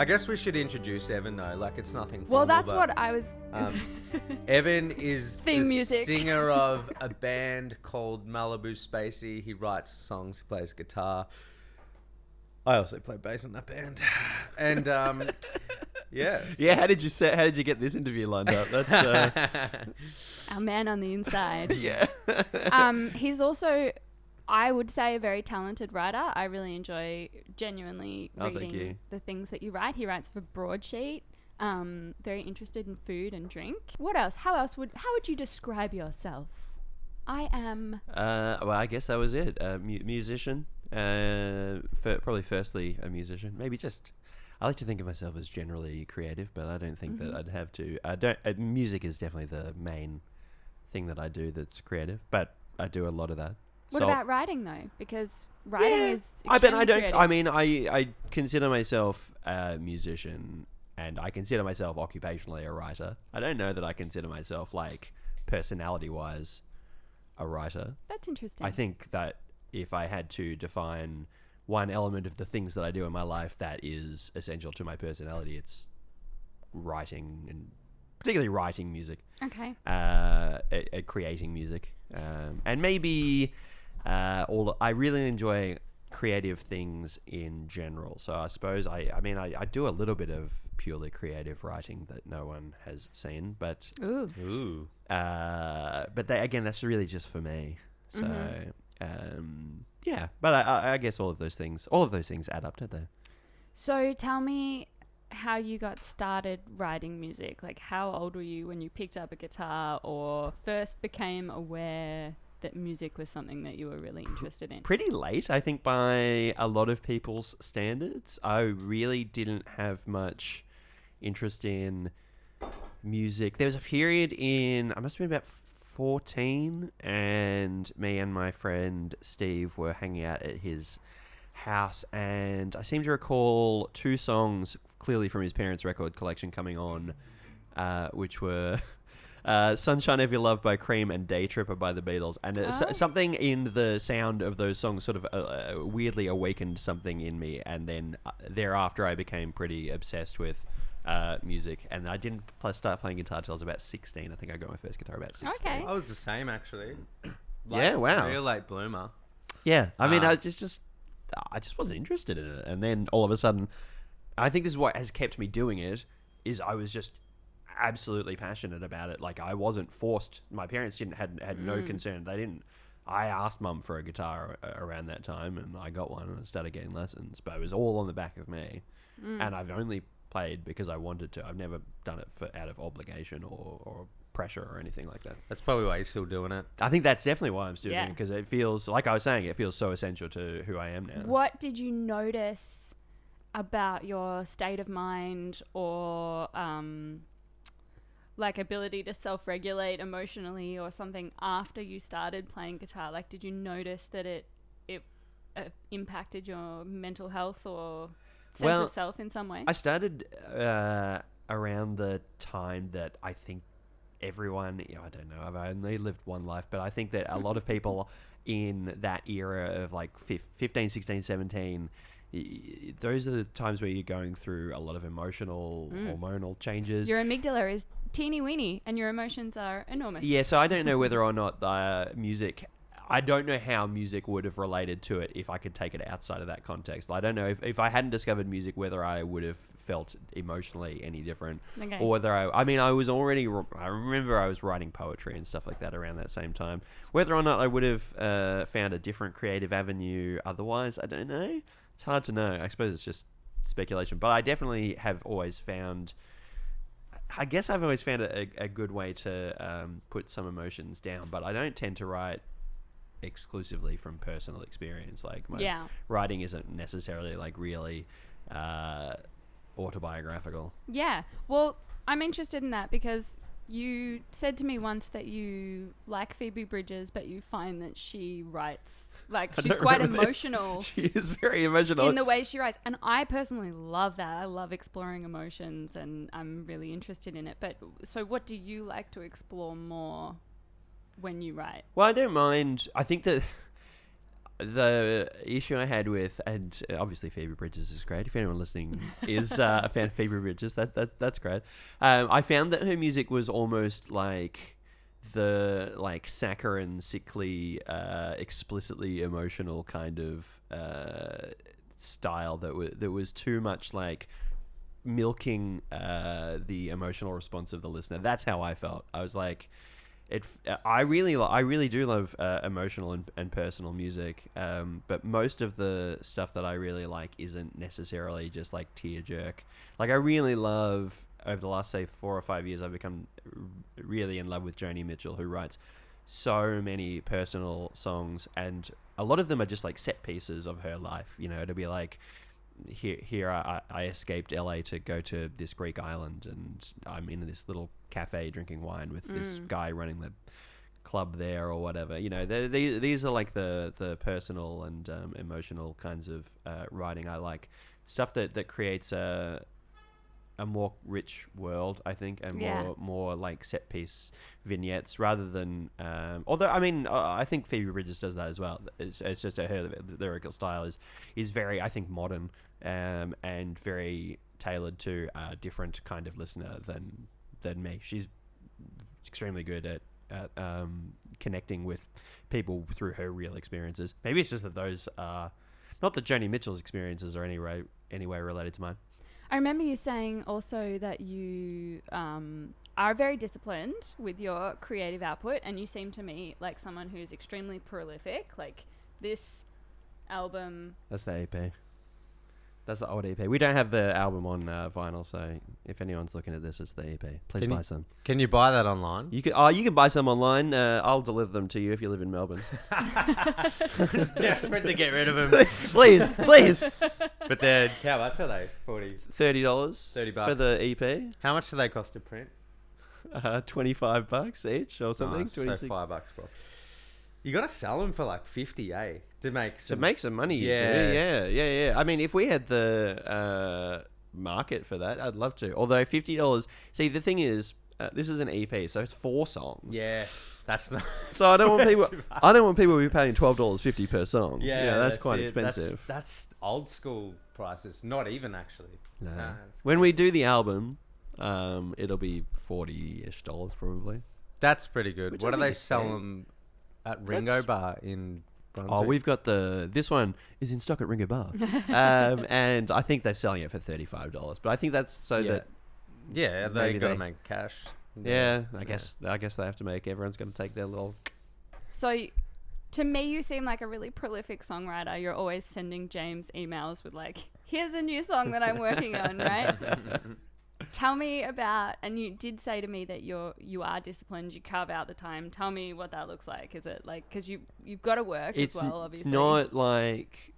I guess we should introduce Evan though. Like it's nothing formal. Well, that's but, what I was. Evan is Theme the music. singer of a band called Malibu Spacey. He writes songs, he plays guitar. I also play bass in that band. And yeah. Yeah, how did you get this interview lined up? That's Our man on the inside. yeah. He's also, I would say, a very talented writer. I really enjoy genuinely Oh, thank you. reading the things that you write. He writes for Broadsheet. Very interested in food and drink. What else? How would you describe yourself? I am. Well, I guess that was it. Musician. Probably firstly a musician. Maybe just. I like to think of myself as generally creative, but I don't think that I'd have to. I don't. Music is definitely the main thing that I do that's creative, but I do a lot of that. What about writing though? Because writing is. I don't. Creative. I mean, I consider myself a musician, and I consider myself occupationally a writer. I don't know that I consider myself like personality-wise a writer. That's interesting. I think that if I had to define one element of the things that I do in my life that is essential to my personality, it's writing, and particularly writing music. Okay. Creating music, and maybe I really enjoy creative things in general. So I suppose I do a little bit of purely creative writing that no one has seen, but Ooh. but again, that's really just for me. So. Yeah, but I guess all of those things add up, don't they? So tell me how you got started writing music. Like, how old were you when you picked up a guitar or first became aware that music was something that you were really interested in? Pretty late, I think, by a lot of people's standards. I really didn't have much interest in music. There was a period I must have been about 14, and me and my friend Steve were hanging out at his house, and I seem to recall 2 songs clearly from his parents' record collection coming on, which were Sunshine of Your Love by Cream and Day Tripper by the Beatles, and something in the sound of those songs sort of weirdly awakened something in me, and then thereafter I became pretty obsessed with music, and I didn't start playing guitar till I was about 16. I think I got my first guitar about 16. Okay. I was the same actually. Yeah, wow. Real late bloomer. Yeah, I mean, I just wasn't interested in it, and then all of a sudden, I think this is what has kept me doing it. Is I was just absolutely passionate about it. Like I wasn't forced. My parents had no concern. They didn't. I asked Mum for a guitar around that time, and I got one, and I started getting lessons. But it was all on the back of me, and I've only played because I wanted to. I've never done it out of obligation or pressure or anything like that. That's probably why you're still doing it. I think that's definitely why I'm still doing it, because it feels, like I was saying, it feels so essential to who I am now. What did you notice about your state of mind or like ability to self-regulate emotionally or something after you started playing guitar? Like, did you notice that it impacted your mental health or sense of self in some way? I started around the time that I think everyone, I don't know, I've only lived one life, but I think that a lot of people in that era of like 15, 16, 17, those are the times where you're going through a lot of emotional, hormonal changes. Your amygdala is teeny weeny and your emotions are enormous. Yeah, so I don't know whether or not music... I don't know how music would have related to it if I could take it outside of that context. I don't know if I hadn't discovered music, whether I would have felt emotionally any different. Okay. Or whether I remember I was writing poetry and stuff like that around that same time. Whether or not I would have found a different creative avenue otherwise, I don't know. It's hard to know. I suppose it's just speculation. But I definitely have always found... I guess I've always found a good way to put some emotions down, but I don't tend to write exclusively from personal experience. Like my writing isn't necessarily like really autobiographical. Yeah. Well, I'm interested in that because you said to me once that you like Phoebe Bridgers, but you find that she writes like she's quite emotional. She is very emotional in the way she writes, and I personally love that. I love exploring emotions, and I'm really interested in it. But so, what do you like to explore more when you write? Well, I don't mind. I think that the issue I had with, and obviously Phoebe Bridgers is great. If anyone listening is a fan of Phoebe Bridgers, that's great. I found that her music was almost like the saccharine, sickly, explicitly emotional kind of style that was too much like milking the emotional response of the listener. That's how I felt. I was like, I really do love emotional and personal music, but most of the stuff that I really like isn't necessarily just like tearjerk. Like I really love, over the last say 4 or 5 years, I've become really in love with Joni Mitchell, who writes so many personal songs, and a lot of them are just like set pieces of her life. You know, to be like, here I escaped LA to go to this Greek island, and I'm in this little cafe drinking wine with this guy running the club there, or whatever. You know, these are like the personal and emotional kinds of writing. I like stuff that creates a more rich world, I think, and more like set piece vignettes rather than. Although I mean, I think Phoebe Bridgers does that as well. It's just her lyrical style is very, I think, modern and very tailored to a different kind of listener than me. She's extremely good at connecting with people through her real experiences. Maybe it's just that those are not that Joni Mitchell's experiences are anyway related to mine. I remember you saying also that you are very disciplined with your creative output, and you seem to me like someone who's extremely prolific. Like this album. That's the EP. That's the old EP. We don't have the album on vinyl, so if anyone's looking at this, it's the EP. Please buy some. Can you buy that online? You can buy some online. I'll deliver them to you if you live in Melbourne. Desperate to get rid of them. Please. But they're, how much are they? $30. $30 for the EP. How much do they cost to print? $25 each or something. Nice, so $5 bro. You got to sell them for like 50, eh? To make some money, you do. Yeah. I mean, if we had the market for that, I'd love to. Although $50. See, the thing is, this is an EP, so it's 4 songs. Yeah, that's not. So I don't want people. I don't want people to be paying $12.50 per song. Yeah, that's quite expensive. That's old school prices. Not even actually. No. When we do the album, it'll be $40-ish probably. That's pretty good. Which what I do think they is sell fair. them at Ringo Bar in Brunswick? Oh, we've got this one is in stock at Ringo Bar. And I think they're selling it for $35. But I think that's so that they got to make cash. Yeah, I guess they have to make. Everyone's got to take their little. So, to me, you seem like a really prolific songwriter. You're always sending James emails with like, "Here's a new song that I'm working on," right? Tell me about, and you did say to me that you are disciplined, you carve out the time. Tell me what that looks like. Is it like, because you've got to work as well, obviously. It's not like,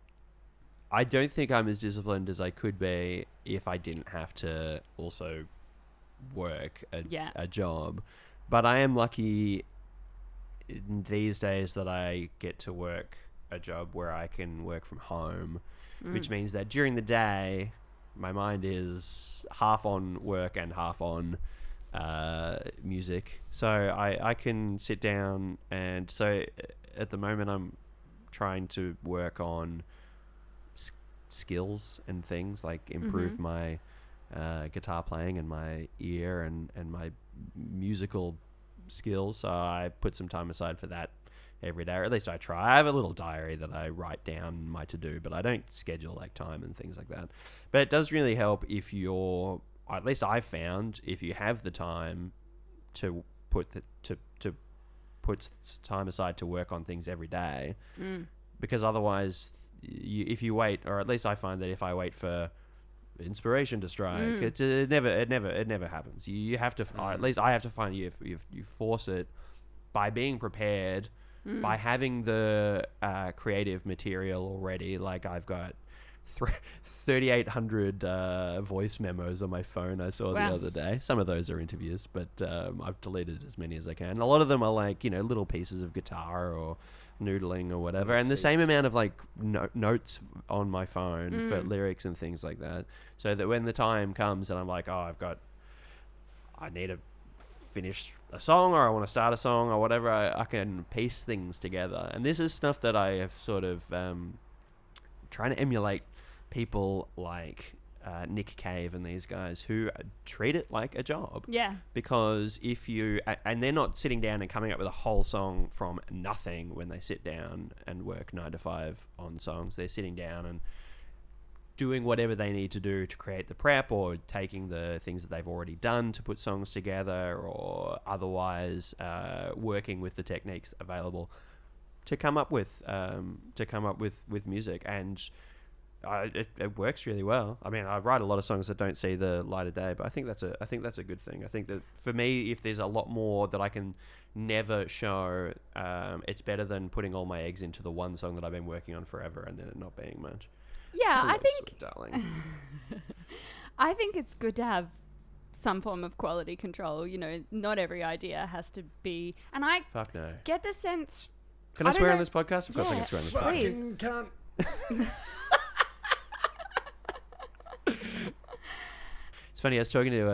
I don't think I'm as disciplined as I could be if I didn't have to also work a job. But I am lucky these days that I get to work a job where I can work from home, which means that during the day, my mind is half on work and half on music. So I can sit down, and so at the moment I'm trying to work on skills and things like improve my guitar playing and my ear and my musical skills. So I put some time aside for that every day, or at least I try. I have a little diary that I write down my to-do, but I don't schedule like time and things like that. But it does really help if you're, at least I've found, if you have the time to put time aside to work on things every day, because otherwise if you wait, or at least I find that if I wait for inspiration to strike, it never happens. You have to, or at least I have to find you force it by being prepared, by having the creative material already. Like I've got 3,800 voice memos on my phone I saw the other day. Some of those are interviews, but I've deleted as many as I can. A lot of them are like, little pieces of guitar or noodling or whatever, and the same amount of like notes on my phone for lyrics and things like that, so that when the time comes and I'm like, I need a finish a song or I want to start a song or whatever, I can piece things together. And this is stuff that I have sort of trying to emulate people like Nick Cave and these guys who treat it like a job. Yeah. Because if you... And they're not sitting down and coming up with a whole song from nothing when they sit down and work 9 to 5 on songs. They're sitting down and doing whatever they need to do to create the prep, or taking the things that they've already done to put songs together, or otherwise working with the techniques available to come up with music. And it works really well. I mean, I write a lot of songs that don't see the light of day, but I think that's a good thing. I think that for me, if there's a lot more that I can never show, it's better than putting all my eggs into the one song that I've been working on forever and then it not being much. Yeah, I think, sweet darling. I think it's good to have some form of quality control. You know, not every idea has to be, and I Fuck no. get the sense. Can I don't swear know- on this podcast? Of course I can Yeah, swear on this please. podcast. Fucking cunt. It's funny, I was talking to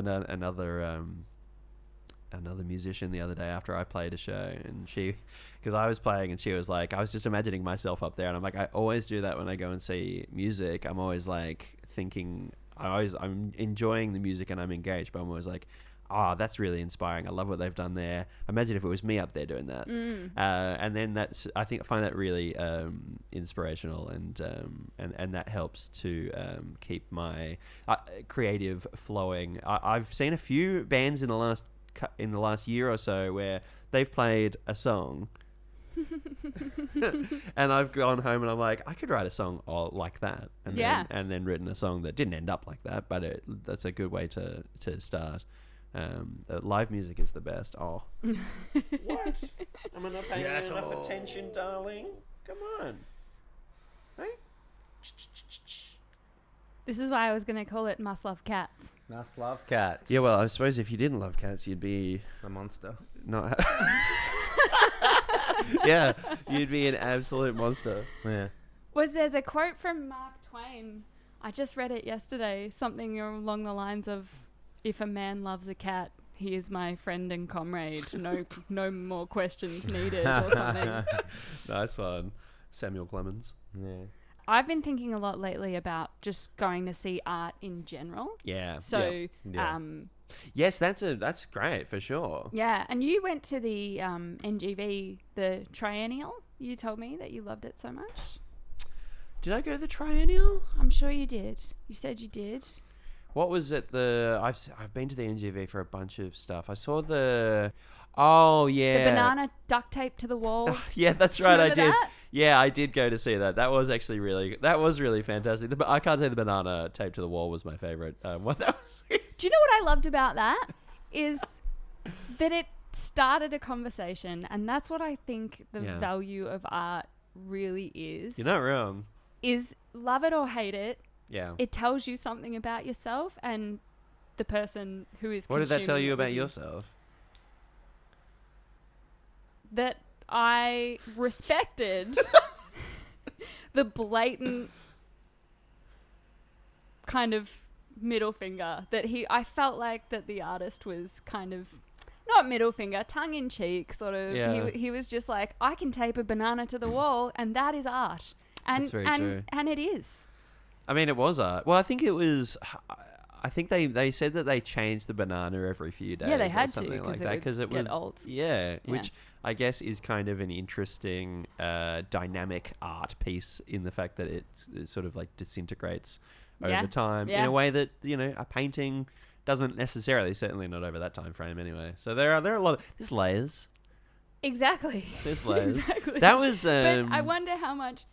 another musician the other day after I played a show, and because I was playing and she was like, I was just imagining myself up there, and I'm like, I always do that when I go and see music. I'm always like thinking, I'm enjoying the music and I'm engaged, but I'm always like, that's really inspiring. I love what they've done there. Imagine if it was me up there doing that. And then I find that really inspirational, and that helps to keep my creative flowing. I've seen a few bands in the last year or so where they've played a song and I've gone home and I'm like, I could write a song like that, and then written a song that didn't end up like that, but that's a good way to start. Live music is the best. What? Am I not paying enough attention, darling? Come on. Hey? This is why I was going to call it Must Love Cats. Must love cats. Yeah, well, I suppose if you didn't love cats, you'd be a monster. not. Yeah, you'd be an absolute monster. Yeah. There's a quote from Mark Twain. I just read it yesterday. Something along the lines of, "If a man loves a cat, he is my friend and comrade. No more questions needed," or something. Nice one. Samuel Clemens. Yeah. I've been thinking a lot lately about just going to see art in general. Yeah. So, Yeah. Yes, that's great for sure. yeah. And you went to the NGV, the Triennial. You told me that you loved it so much. Did I go to the Triennial? I'm sure you did. You said you did. What was it? I've been to the NGV for a bunch of stuff. I saw the. Oh yeah. The banana duct tape to the wall. Yeah, that's Do you right. I remember did. that? Yeah, I did go to see that. That was actually really fantastic. I can't say the banana tape to the wall was my favorite. What that was. Do you know what I loved about that? Is that it started a conversation, and that's what I think the value of art really is. You're not wrong. Is love it or hate it. Yeah. It tells you something about yourself and the person who is. What did that tell consuming you it about with yourself? That I respected the blatant kind of middle finger that I felt like that the artist was kind of not middle finger, tongue in cheek sort of. Yeah. He was just like, I can tape a banana to the wall and that is art. And That's very true. And it is. I mean, it was art. Well, I think it was. I think they said that they changed the banana every few days. Yeah, they or had to something like because that, it would it get was old. Yeah, Yeah. which I guess is kind of an interesting dynamic art piece in the fact that it sort of like disintegrates over time in a way that a painting doesn't necessarily. Certainly not over that time frame anyway. So there are a lot of there's layers. Exactly. There's layers. Exactly. That was. But I wonder how much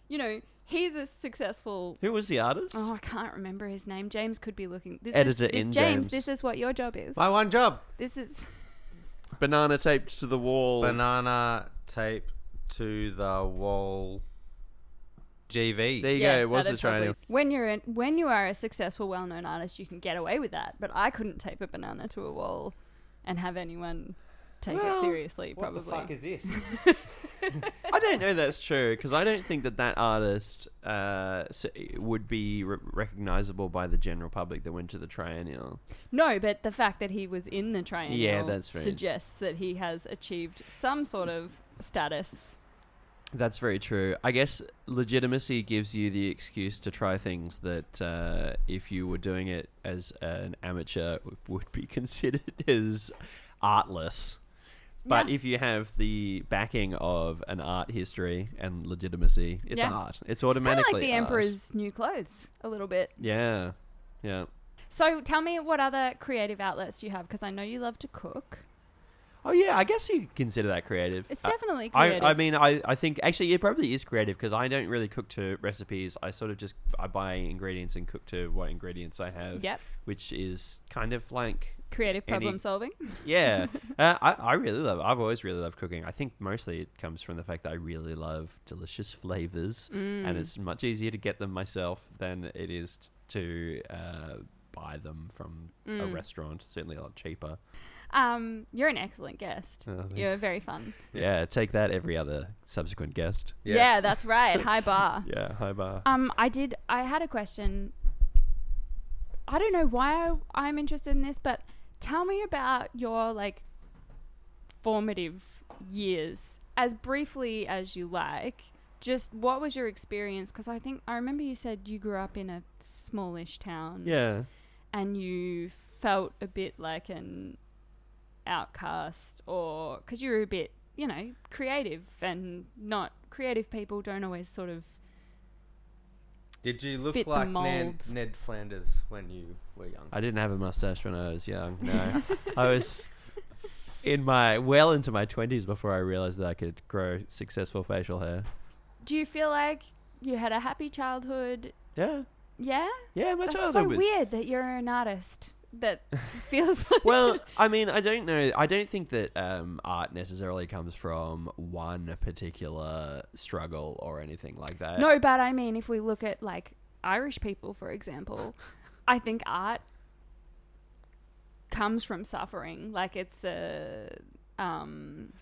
he's a successful. Who was the artist? Oh, I can't remember his name. James could be looking. Editor in James. This is what your job is. My one job. This is. Banana taped to the wall. Banana tape to the wall. GV. There you go. It was the that'd probably- Triennial. When you are a successful, well-known artist, you can get away with that. But I couldn't tape a banana to a wall and have anyone take it Well, seriously, What probably. the fuck is this? I don't know that's true because I don't think that artist would be recognizable by the general public that went to the triennial. No, but the fact that he was in the triennial that's right. suggests that he has achieved some sort of status. That's very true. I guess legitimacy gives you the excuse to try things that if you were doing it as an amateur would be considered as artless. But Yeah. if you have the backing of an art history and legitimacy, it's Yeah. art. It's It's automatically kind of like the art. Emperor's new clothes, a little bit. Yeah. Yeah. So tell me what other creative outlets you have, because I know you love to cook. Oh, yeah. I guess you could consider that creative. It's definitely creative. I mean, I think actually it probably is creative because I don't really cook to recipes. I sort of just I buy ingredients and cook to what ingredients I have. Yep. Which is kind of like Creative problem solving. yeah. I really love. I've always really loved cooking. I think mostly it comes from the fact that I really love delicious flavors, and it's much easier to get them myself than it is to buy them from a restaurant. Certainly a lot cheaper. You're an excellent guest. Oh, thanks. You're very fun. Yeah, take that, every other subsequent guest. Yes. Yeah, that's right. High bar. Yeah, hi bar. I had a question. I don't know why I'm interested in this, but tell me about your like formative years, as briefly as you like. Just what was your experience? Because I remember you said you grew up in a smallish town. Yeah. And you felt a bit like an outcast, or because you were a bit, creative, and not creative people don't always sort of. Did you look fit the like mold. Ned Flanders when you were young? I didn't have a mustache when I was young. No, I was into my 20s before I realized that I could grow successful facial hair. Do you feel like you had a happy childhood? Yeah, Yeah? yeah. My That's childhood so was weird that you're an artist that feels like... well. I mean, I don't know. I don't think that art necessarily comes from one particular struggle or anything like that. No, but I mean, if we look at like Irish people, for example, I think art comes from suffering. Like it's a...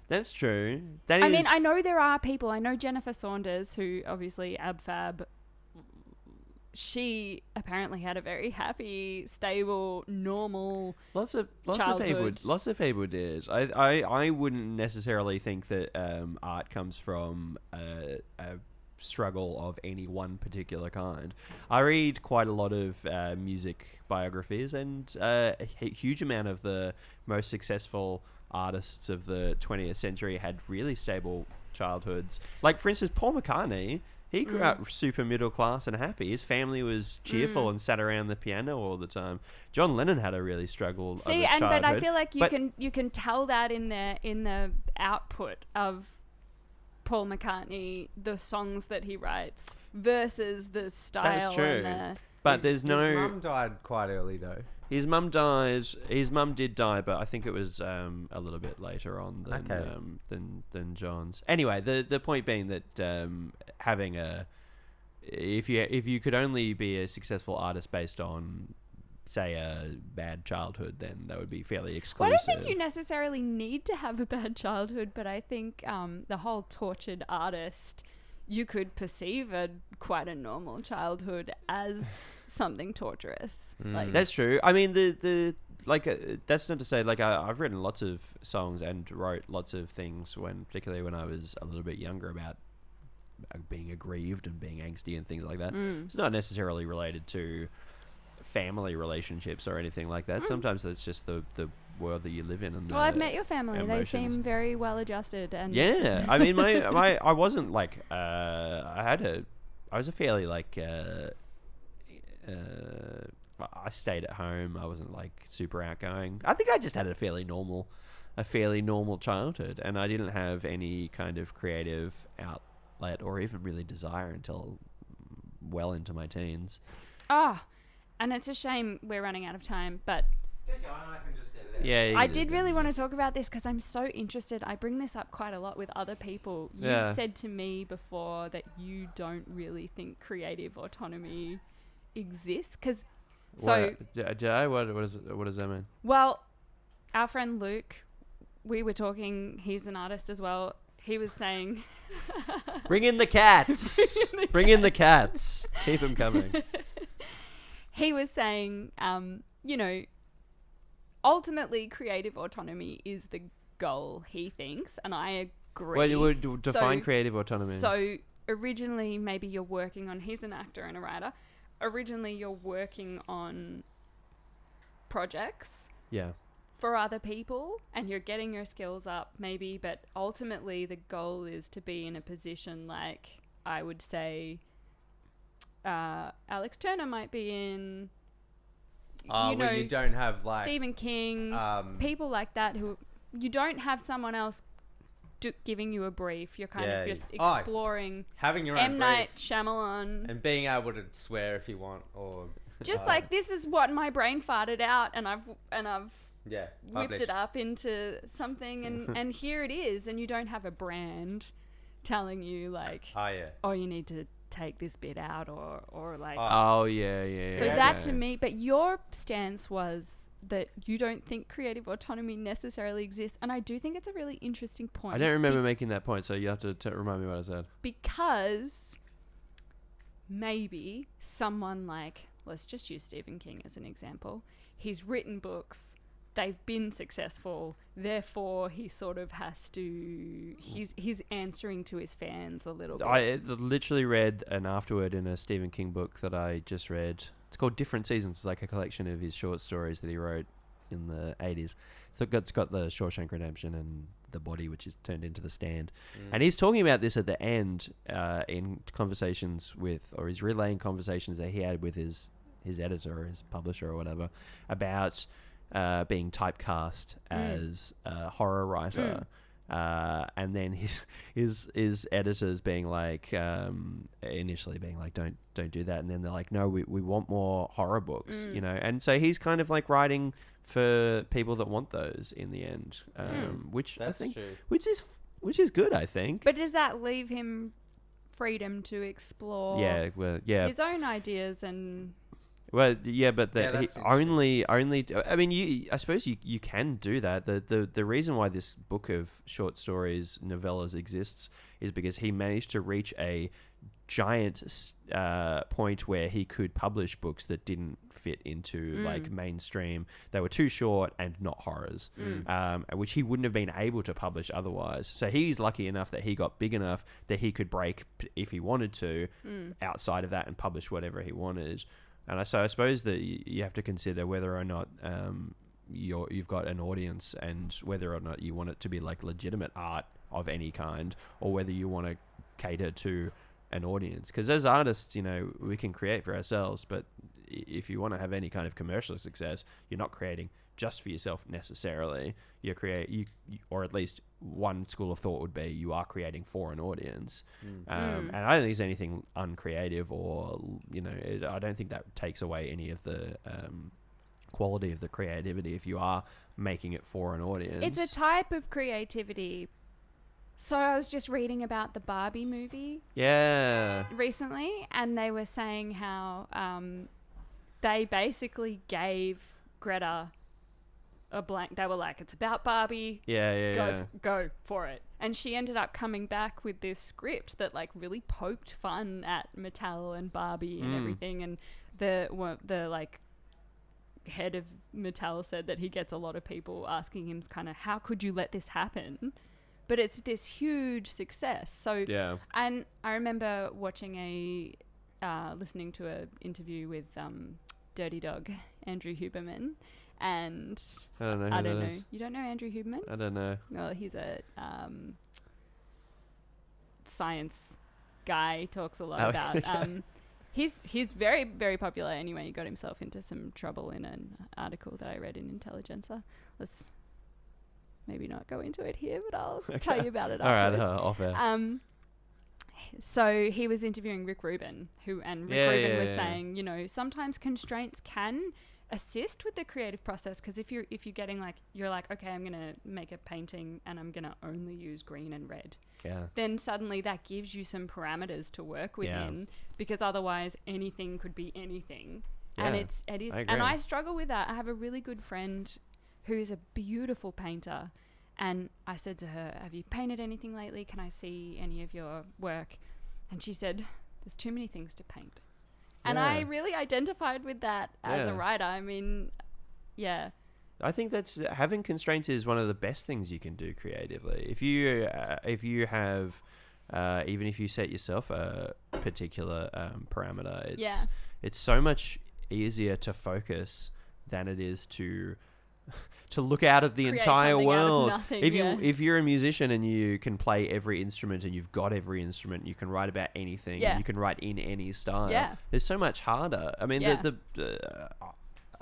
That's true. That I is. mean, I know there are people. I know Jennifer Saunders, who obviously AbFab. She apparently had a very happy, stable, normal. Lots of childhood. people did. I wouldn't necessarily think that art comes from a struggle of any one particular kind. I read quite a lot of music biographies, and a huge amount of the most successful artists of the 20th century had really stable childhoods. Like, for instance, Paul McCartney. He grew up super middle class and happy. His family was cheerful and sat around the piano all the time. John Lennon had a really struggle. See, of a but I childhood. feel like you can tell that in the output of Paul McCartney, the songs that he writes versus the style. That's true. And But there's His no. mum died quite early though. His mum died. His mum did die, but I think it was a little bit later on than Okay. than John's. Anyway, the point being that having if you could only be a successful artist based on, say, a bad childhood, then that would be fairly exclusive. Well, I don't think you necessarily need to have a bad childhood, but I think the whole tortured artist, you could perceive quite a normal childhood as something torturous. Like, That's true. I mean, the that's not to say I've written lots of songs and wrote lots of things particularly when I was a little bit younger about being aggrieved and being angsty and things like that. It's not necessarily related to family relationships or anything like that. Sometimes that's just the world that you live in. And well, I've met your family. emotions. They seem very well adjusted. And Yeah, I mean, I wasn't like I was a fairly I stayed at home. I wasn't like super outgoing. I think I just had a fairly normal childhood, and I didn't have any kind of creative outlet or even really desire until well into my teens. and it's a shame we're running out of time, but Yeah, I did really want to talk about this because I'm so interested. I bring this up quite a lot with other people. You've said to me before that you don't really think creative autonomy exists. Because, so, did I? What does that mean? well, our friend Luke we were talking, he's an artist as well. He was saying, Bring in the cats. Bring in the cats. Keep them coming. he was saying, you know, ultimately creative autonomy is the goal, he thinks, and I agree. Well, you would define creative autonomy. So originally, maybe you're working on, he's an actor and a writer. Originally, you're working on projects. Yeah. For other people, and you're getting your skills up maybe, but ultimately the goal is to be in a position like, I would say, Alex Turner might be in, where you don't have like Stephen King, people like that, who you don't have someone else giving you a brief. You're kind of just exploring, having your own M. Night Shyamalan, and being able to swear if you want, or just like, this is what my brain farted out, and I've whipped it up into something, and here it is, and you don't have a brand telling you like, oh, you need to take this bit out, or like, so that to me, but your stance was that you don't think creative autonomy necessarily exists, and I do think it's a really interesting point. I don't remember making that point, so you have to remind me what I said. Because maybe someone like, let's just use Stephen King as an example, he's written books, they've been successful, therefore he sort of has to, he's answering to his fans a little bit. I literally read an afterword in a Stephen King book that I just read. It's called Different Seasons. It's like a collection of his short stories that he wrote in the 80s. So it's got the Shawshank Redemption and The Body, which is turned into The Stand. And he's talking about this at the end in conversations with, or he's relaying conversations that he had with his editor or his publisher or whatever, about being typecast as a horror writer, and then his editors being like, initially being like, don't do that, and then they're like, no, we want more horror books, you know. And so he's kind of like writing for people that want those in the end, which That's I think, true. which is good, I think. But does that leave him freedom to explore his own ideas and? Well, yeah, but he that's only. I mean, I suppose you can do that. The reason why this book of short stories, novellas exists is because he managed to reach a giant point where he could publish books that didn't fit into like mainstream. They were too short and not horrors, which he wouldn't have been able to publish otherwise. So he's lucky enough that he got big enough that he could break if he wanted to outside of that and publish whatever he wanted. And I suppose that you have to consider whether or not you've got an audience, and whether or not you want it to be like legitimate art of any kind, or whether you want to cater to an audience. Because as artists, you know, we can create for ourselves, but if you want to have any kind of commercial success, you're not creating just for yourself necessarily. You or at least one school of thought would be you are creating for an audience. And I don't think there's anything uncreative, or, you know, I don't think that takes away any of the quality of the creativity if you are making it for an audience. It's a type of creativity. So I was just reading about the Barbie movie recently, and they were saying how they basically gave Greta a blank. They were like, it's about Barbie. Go for it. And she ended up coming back with this script that like really poked fun at Mattel and Barbie and everything. And the like head of Mattel said that he gets a lot of people asking him kind of, how could you let this happen? But it's this huge success. So and I remember watching listening to an interview with Dirty Dog Andrew Huberman. And I don't know who that is. You don't know Andrew Huberman? I don't know. Well, he's a science guy. Talks a lot about. He's very, very popular. Anyway, he got himself into some trouble in an article that I read in Intelligencer. Let's maybe not go into it here, but I'll tell you about it afterwards. All right, off air. So he was interviewing Rick Rubin, Rick Rubin was saying, you know, sometimes constraints can assist with the creative process, because if you're getting like, you're like, okay, I'm gonna make a painting and I'm gonna only use green and red, then suddenly that gives you some parameters to work within, because otherwise anything could be anything. And it is, and I struggle with that. I have a really good friend who's a beautiful painter, And I said to her, have you painted anything lately? Can I see any of your work? And she said, there's too many things to paint. And I really identified with that as a writer. I mean, yeah. I think that's having constraints is one of the best things you can do creatively. If you have, even if you set yourself a particular parameter, it's so much easier to focus than it is to look out at the Create entire something out of world. nothing, If you're a musician and you can play every instrument and you've got every instrument, you can write about anything. Yeah. You can write in any style. Yeah. It's so much harder. I mean, Yeah.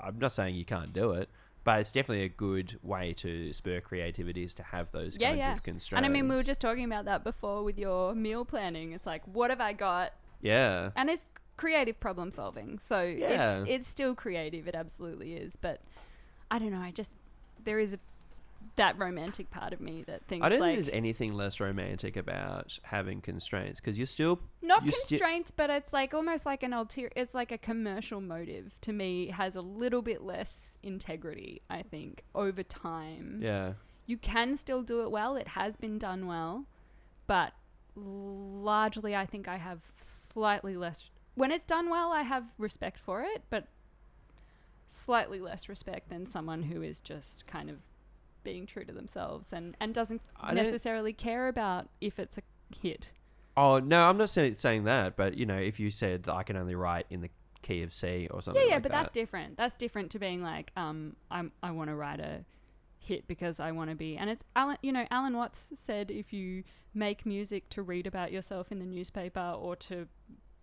I'm not saying you can't do it, but it's definitely a good way to spur creativity is to have those kinds of constraints. And I mean, we were just talking about that before with your meal planning. It's like, what have I got? Yeah. And it's creative problem solving. So it's still creative. It absolutely is. But I don't know. There is that romantic part of me that thinks I don't like, think there's anything less romantic about having constraints because you're still not constraints, but it's like almost like an ulterior. It's like a commercial motive to me. Has a little bit less integrity, I think, over time. Yeah. You can still do it well. It has been done well, but largely, I think I have slightly less. When it's done well, I have respect for it, but slightly less respect than someone who is just kind of being true to themselves and doesn't necessarily care about if it's a hit. Oh, no, I'm not saying that, but, you know, if you said I can only write in the key of C or something Yeah, like but that. that's different. That's different to being like, I want to write a hit because I want to be. And it's, Alan Watts said if you make music to read about yourself in the newspaper or to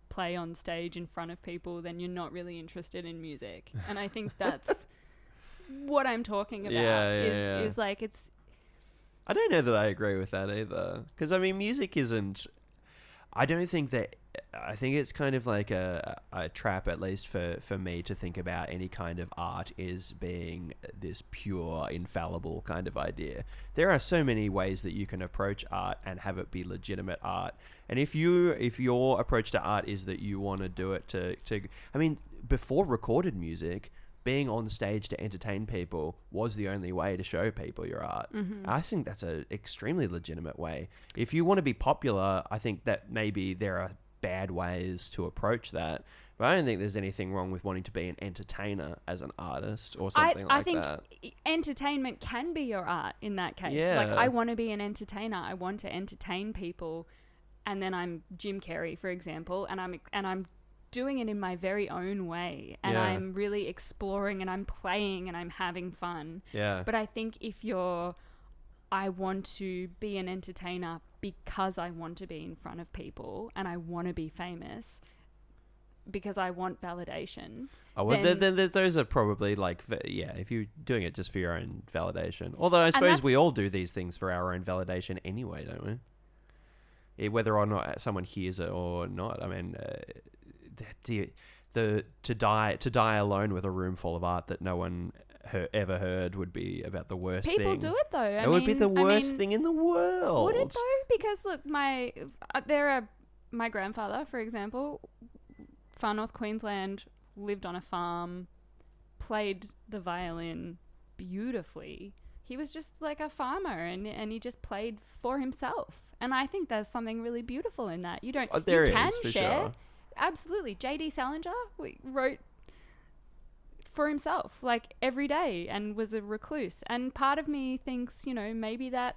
play on stage in front of people, then you're not really interested in music. And I think that's what I'm talking about is like it's... I don't know that I agree with that either. Because, I mean, music isn't... I don't think that... I think it's kind of like a trap, at least for me, to think about any kind of art as being this pure, infallible kind of idea. There are so many ways that you can approach art and have it be legitimate art. And if your approach to art is that you want to do it to... I mean, before recorded music... being on stage to entertain people was the only way to show people your art. Mm-hmm. I think that's an extremely legitimate way. If you want to be popular, I think that maybe there are bad ways to approach that. But I don't think there's anything wrong with wanting to be an entertainer as an artist or something like that. I think entertainment can be your art in that case. Yeah. Like, I want to be an entertainer. I want to entertain people. And then I'm Jim Carrey, for example, and I'm doing it in my very own way, and I'm really exploring and I'm playing and I'm having fun. Yeah. But I think if I want to be an entertainer because I want to be in front of people and I want to be famous because I want validation. Oh, well, then those are probably like, if you're doing it just for your own validation. Although I suppose we all do these things for our own validation anyway, don't we? Whether or not someone hears it or not. I mean, to die alone with a room full of art that no one ever heard would be about the worst thing. People do it though. It would be the worst thing in the world. Would it though? Because look, my grandfather, for example, far north Queensland, lived on a farm, played the violin beautifully. He was just like a farmer, and he just played for himself. And I think there's something really beautiful in that. You can share. Sure. Absolutely. J.D. Salinger wrote for himself, like, every day, and was a recluse. And part of me thinks, maybe that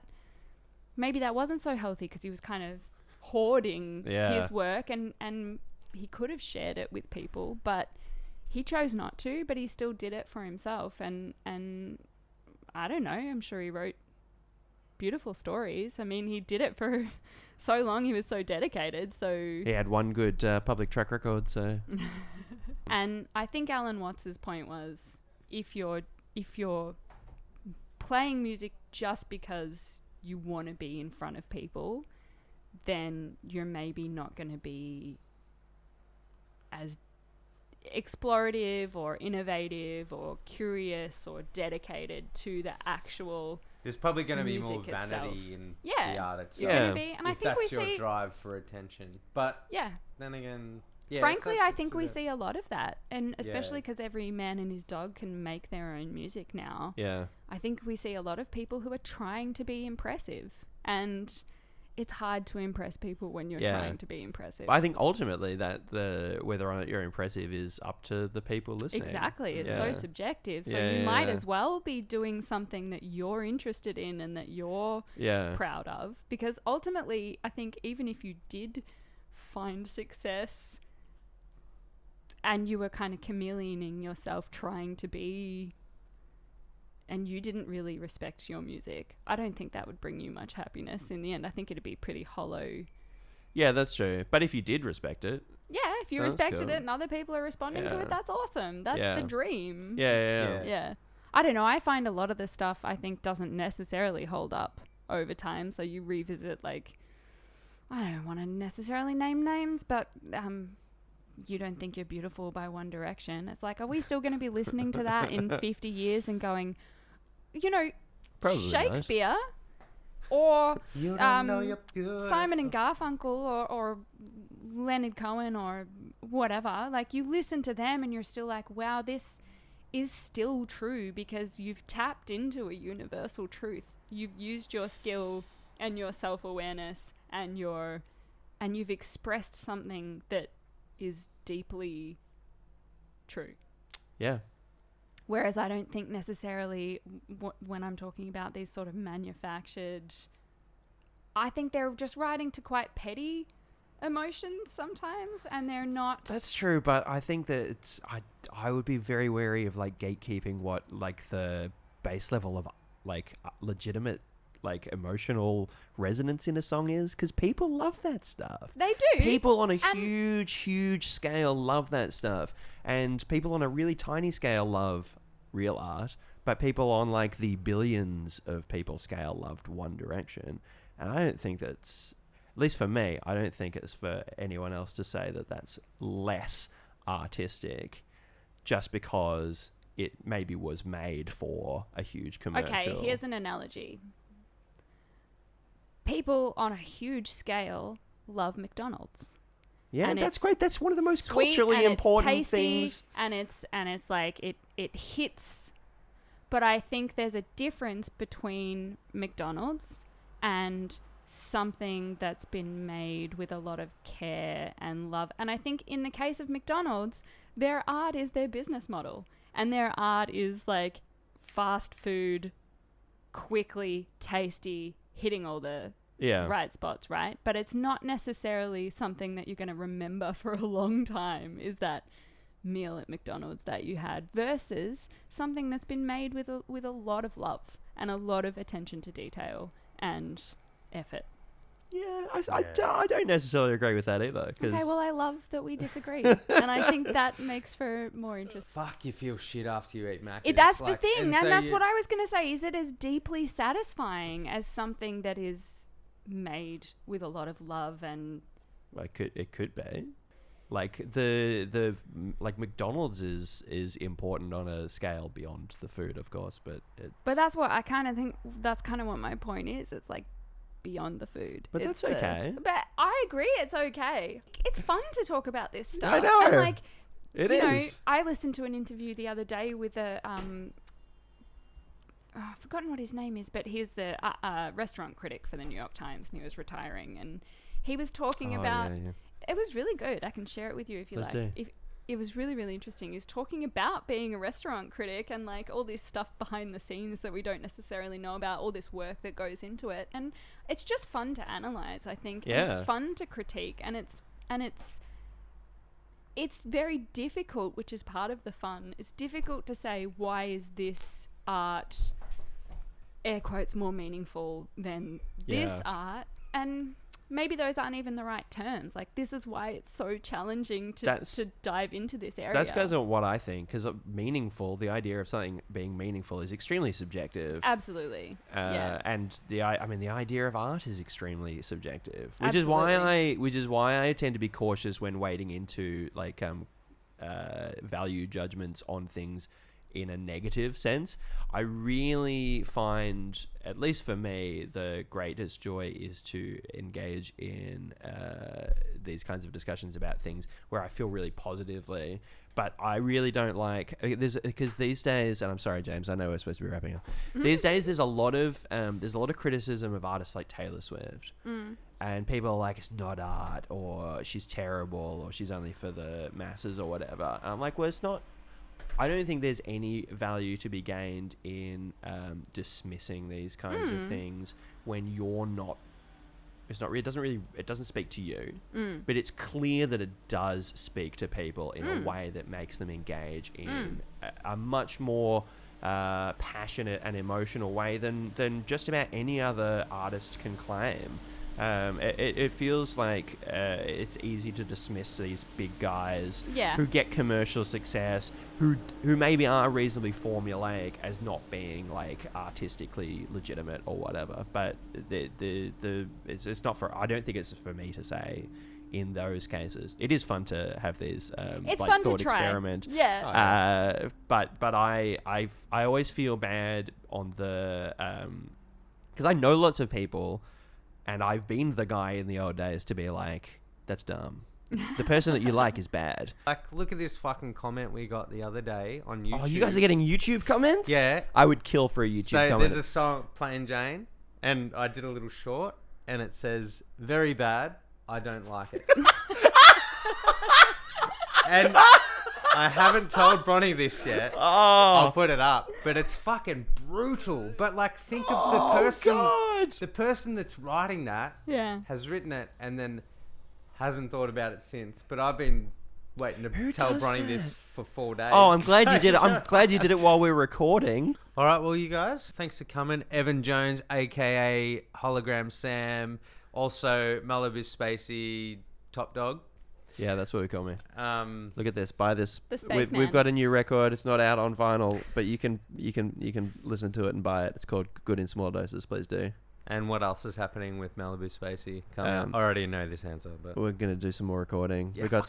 wasn't so healthy because he was kind of hoarding his work, and he could have shared it with people, but he chose not to. But he still did it for himself, and I don't know. I'm sure he wrote beautiful stories. I mean, he did it for so long. He was so dedicated. So he had one good public track record. So, and I think Alan Watts's point was, if you're playing music just because you want to be in front of people, then you're maybe not going to be as explorative or innovative or curious or dedicated to the actual. There's probably going to be more music vanity itself. in Yeah. the art itself. Yeah. Gonna be, and I if think that's we your see drive for attention. But yeah. then again, Yeah, frankly, it's I up think to we the- see a lot of that. And especially Yeah. because every man and his dog can make their own music now. Yeah. I think we see a lot of people who are trying to be impressive. And it's hard to impress people when you're Yeah. trying to be impressive. But I think ultimately that whether or not you're impressive is up to the people listening. Exactly. It's so subjective. So Yeah, you might yeah. as well be doing something that you're interested in and that you're Yeah. proud of. Because ultimately, I think even if you did find success and you were kind of chameleoning yourself trying to be, and you didn't really respect your music, I don't think that would bring you much happiness in the end. I think it'd be pretty hollow. Yeah, that's true. But if you did respect it, Yeah, if you That's respected cool. it and other people are responding to Yeah. it, that's awesome. That's Yeah. the dream. yeah. Yeah. I don't know. I find a lot of the stuff I think doesn't necessarily hold up over time. So you revisit, like, I don't want to necessarily name names, but You Don't Think You're Beautiful by One Direction. It's like, are we still going to be listening to that in 50 years and going, Probably not. Shakespeare or You don't know you're good. Simon and Garfunkel or Leonard Cohen or whatever, like, you listen to them and you're still like, wow, this is still true because you've tapped into a universal truth. You've used your skill and your self-awareness and you've expressed something that is deeply true. Yeah. Whereas I don't think necessarily when I'm talking about these sort of manufactured, I think they're just writing to quite petty emotions sometimes, and they're not. That's true, but I think that I would be very wary of like gatekeeping what like the base level of like legitimate like emotional resonance in a song is, because people love that stuff. They do. People on a huge scale love that stuff, and people on a really tiny scale love real art, but people on like the billions of people scale loved One Direction. And I don't think that's, at least for me, I don't think it's for anyone else to say that that's less artistic just because it maybe was made for a huge commercial. Okay, here's an analogy. People on a huge scale love McDonald's. Yeah, and that's it's great. That's one of the most sweet culturally and important it's tasty, things. and it's like it hits. But I think there's a difference between McDonald's and something that's been made with a lot of care and love. And I think in the case of McDonald's, their art is their business model, and their art is like fast food, quickly, tasty, hitting all the right spots, right? But it's not necessarily something that you're going to remember for a long time, is that meal at McDonald's that you had, versus something that's been made with a lot of love and a lot of attention to detail and effort. Yeah, I don't necessarily agree with that either. Okay, well, I love that we disagree. And I think that makes for more interest. Fuck, you feel shit after you eat mac. That's the thing, and that's what I was going to say. Is it as deeply satisfying as something that is made with a lot of love? And like it could be. Like the like McDonald's is important on a scale beyond the food, of course, but that's what I kind of think. That's kind of what my point is. It's like beyond the food. But it's that's okay. But I agree, it's okay. It's fun to talk about this stuff. I know. And like, it you is. know, I listened to an interview the other day with a I've forgotten what his name is, but he's the restaurant critic for the New York Times, and he was retiring, and he was talking about. It was really good. I can share it with you if you Let's like. do. It was really, really interesting. He's talking about being a restaurant critic and like all this stuff behind the scenes that we don't necessarily know about, all this work that goes into it. And it's just fun to analyze, I think. Yeah. And it's fun to critique, and it's very difficult, which is part of the fun. It's difficult to say, why is this art, air quotes, more meaningful than this art? And maybe those aren't even the right terms. Like, this is why it's so challenging to dive into this area. That's because of what I think. Because meaningful, the idea of something being meaningful is extremely subjective. Absolutely. And the idea of art is extremely subjective, which Absolutely. is why I tend to be cautious when wading into like value judgments on things in a negative sense. I really find, at least for me, the greatest joy is to engage in these kinds of discussions about things where I feel really positively. But I really don't like because these days, and I'm sorry, James, I know we're supposed to be wrapping up. These days, there's a lot of criticism of artists like Taylor Swift, and people are like, it's not art, or she's terrible, or she's only for the masses, or whatever. I'm like, well, it's not. I don't think there's any value to be gained in dismissing these kinds of things when you're not. It's not. It doesn't speak to you, but it's clear that it does speak to people in a way that makes them engage in a much more passionate and emotional way than just about any other artist can claim. It feels like it's easy to dismiss these big guys who get commercial success, who maybe are reasonably formulaic, as not being like artistically legitimate or whatever. But it's not for. I don't think it's for me to say. In those cases, it is fun to have these it's like fun thought to try. experiment. Yeah. But I always feel bad on the because I know lots of people. And I've been the guy in the old days to be like, that's dumb. The person that you like is bad. Like, look at this fucking comment we got the other day on YouTube. Oh, you guys are getting YouTube comments? Yeah. I would kill for a YouTube comment. So there's a song, Plain Jane, and I did a little short, and it says, very bad, I don't like it. And I haven't told Bronny this yet. Oh. I'll put it up. But it's fucking brutal. But like, think of the person. God. The person that's writing that Yeah. has written it and then hasn't thought about it since. But I've been waiting to tell does Bronny that? this for 4 days. Oh, I'm glad you did it. I'm glad you did it while we were recording. All right, well, you guys, thanks for coming. Evan Jones, a.k.a. Hologram Sam. Also, Malibu Spacey, Top Dog. Yeah, that's what we call me. Look at this. Buy this. The Spaceman. We've got a new record. It's not out on vinyl, but you can listen to it and buy it. It's called Good in Small Doses. Please do. And what else is happening with Malibu Spacey coming up? I already know this answer, but We're gonna do some more recording. Yeah, we got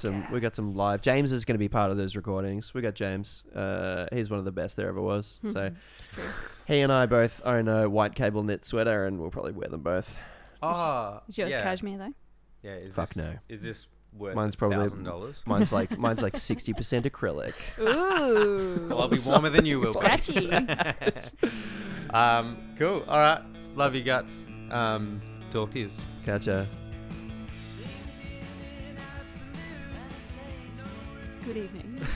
some live. James is gonna be part of those recordings. We got James. He's one of the best there ever was. So It's true. he and I both own a white cable knit sweater, and we'll probably wear them both. Is yours cashmere though? Yeah, is this worth Mine's probably $1,000? Mine's like 60% acrylic. Ooh. Well, I'll be warmer than you will. Scratchy. Cool. All right. Love you guts. Talk to you. Catcha. Good evening.